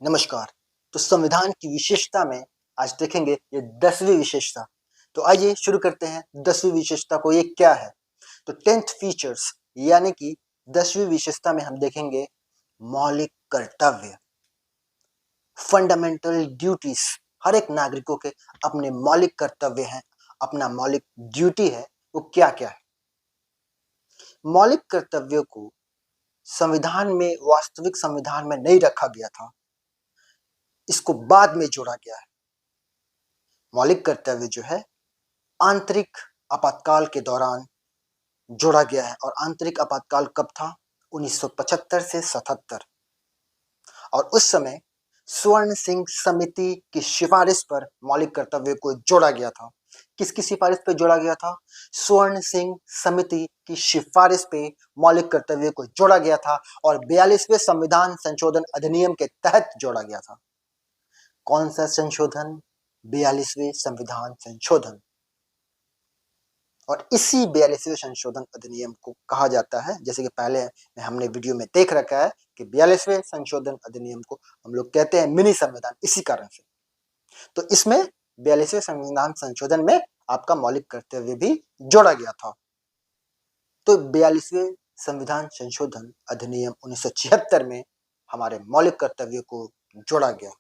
नमस्कार। तो संविधान की विशेषता में आज देखेंगे ये 10वीं विशेषता। तो आइए शुरू करते हैं 10वीं विशेषता को, ये क्या है। तो 10th फीचर्स यानी कि 10वीं विशेषता में हम देखेंगे मौलिक कर्तव्य, फंडामेंटल ड्यूटीज। हर एक नागरिकों के अपने मौलिक कर्तव्य हैं, अपना मौलिक ड्यूटी है, वो क्या क्या है। मौलिक कर्तव्यों को संविधान में, वास्तविक संविधान में नहीं रखा गया था, इसको बाद में जोड़ा गया है। मौलिक कर्तव्य जो है आंतरिक आपातकाल के दौरान जोड़ा गया है। और आंतरिक आपातकाल कब था? 1975 से 77। और उस समय स्वर्ण सिंह समिति की सिफारिश पर मौलिक कर्तव्य को जोड़ा गया था। किसकी सिफारिश पे जोड़ा गया था? स्वर्ण सिंह समिति की सिफारिश पे मौलिक कर्तव्य को जोड़ा गया था और 42वें संविधान संशोधन अधिनियम के तहत जोड़ा गया था। कौन सा संशोधन? 42वें संविधान संशोधन। और इसी 42वें संशोधन अधिनियम को कहा जाता है, जैसे कि पहले हमने वीडियो में देख रखा है कि 42वें संशोधन अधिनियम को हम लोग कहते हैं मिनी संविधान, इसी कारण से। तो इसमें 42वें संविधान संशोधन में आपका मौलिक कर्तव्य भी जोड़ा गया था। तो 42वें संविधान संशोधन अधिनियम 1976 में हमारे मौलिक कर्तव्य को जोड़ा गया।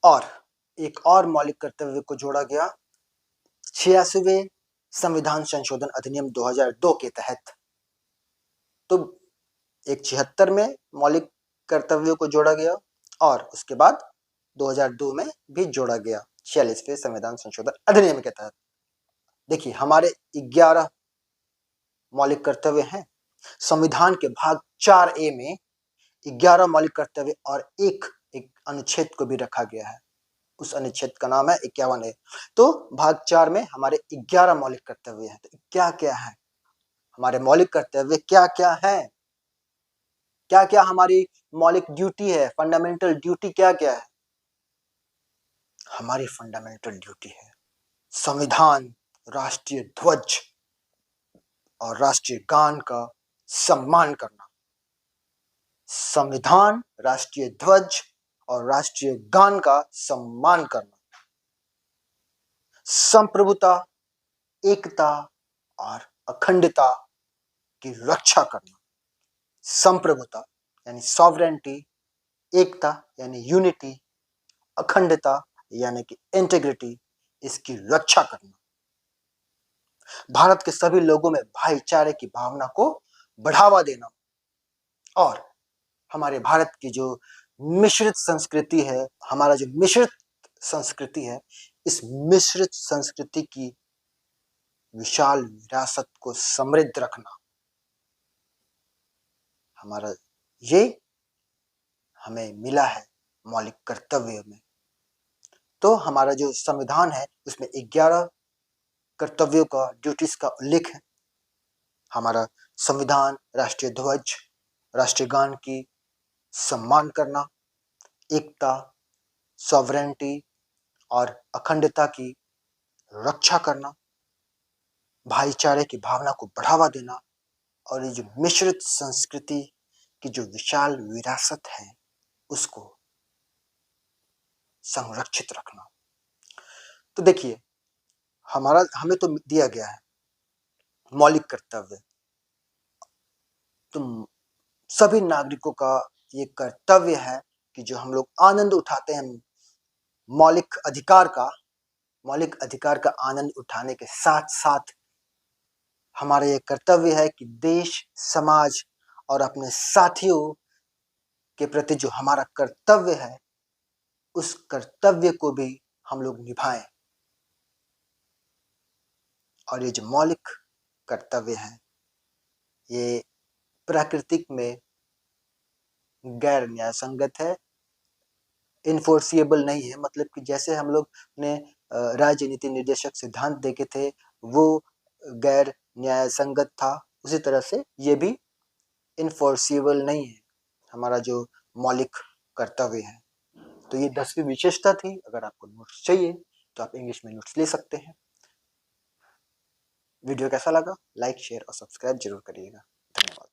और एक और मौलिक कर्तव्य को जोड़ा गया 86वें संविधान संशोधन अधिनियम 2002 के तहत। तो एक 76 में मौलिक कर्तव्यों को जोड़ा गया और उसके बाद 2002 में भी जोड़ा गया 46वें संविधान संशोधन अधिनियम के तहत। देखिए, हमारे 11 मौलिक कर्तव्य हैं। संविधान के भाग 4A में 11 मौलिक कर्तव्य और एक अनुच्छेद को भी रखा गया है। उस अनुच्छेद का नाम है 51A। तो भाग 4 में हमारे 11 मौलिक कर्तव्य हैं। तो क्या क्या है हमारे मौलिक कर्तव्य? क्या क्या है, क्या क्या हमारी मौलिक ड्यूटी है, फंडामेंटल ड्यूटी क्या क्या है? हमारी फंडामेंटल ड्यूटी है संविधान, राष्ट्रीय ध्वज और राष्ट्रीय गान का सम्मान करना। संविधान, राष्ट्रीय ध्वज और राष्ट्रीय गान का सम्मान करना। संप्रभुता, एकता और अखंडता की रक्षा करना। संप्रभुता यानी सॉवरेनिटी, एकता यानी यूनिटी, अखंडता यानी कि इंटीग्रिटी, इसकी रक्षा करना। भारत के सभी लोगों में भाईचारे की भावना को बढ़ावा देना। और हमारे भारत की जो मिश्रित संस्कृति है, हमारा जो मिश्रित संस्कृति है, इस मिश्रित संस्कृति की विशाल विरासत को समृद्ध रखना। हमारा ये हमें मिला है मौलिक कर्तव्य में। तो हमारा जो संविधान है उसमें 11 कर्तव्यों का, ड्यूटीज का उल्लेख है। हमारा संविधान, राष्ट्रीय ध्वज, राष्ट्रीय गान की सम्मान करना, एकता, सॉवरेनिटी और अखंडता की रक्षा करना, भाईचारे की भावना को बढ़ावा देना और ये जो मिश्रित संस्कृति की जो विशाल विरासत है उसको संरक्षित रखना। तो देखिए, हमें तो दिया गया है मौलिक कर्तव्य। तो सभी नागरिकों का ये कर्तव्य है कि जो हम लोग आनंद उठाते हैं मौलिक अधिकार का आनंद उठाने के साथ साथ हमारा ये कर्तव्य है कि देश, समाज और अपने साथियों के प्रति जो हमारा कर्तव्य है उस कर्तव्य को भी हम लोग निभाएं। और ये जो मौलिक कर्तव्य है ये प्राकृतिक में गैर न्याय संगत है, इनफोर्सिएबल नहीं है। मतलब कि जैसे हम लोग ने राज्य नीति निर्देशक सिद्धांत देखे थे वो गैर न्याय संगत था, उसी तरह से ये भी इनफोर्सिएबल नहीं है हमारा जो मौलिक कर्तव्य है। तो ये 10वीं विशेषता थी। अगर आपको नोट्स चाहिए तो आप इंग्लिश में नोट्स ले सकते हैं। वीडियो कैसा लगा? लाइक, शेयर और सब्सक्राइब जरूर करिएगा। धन्यवाद।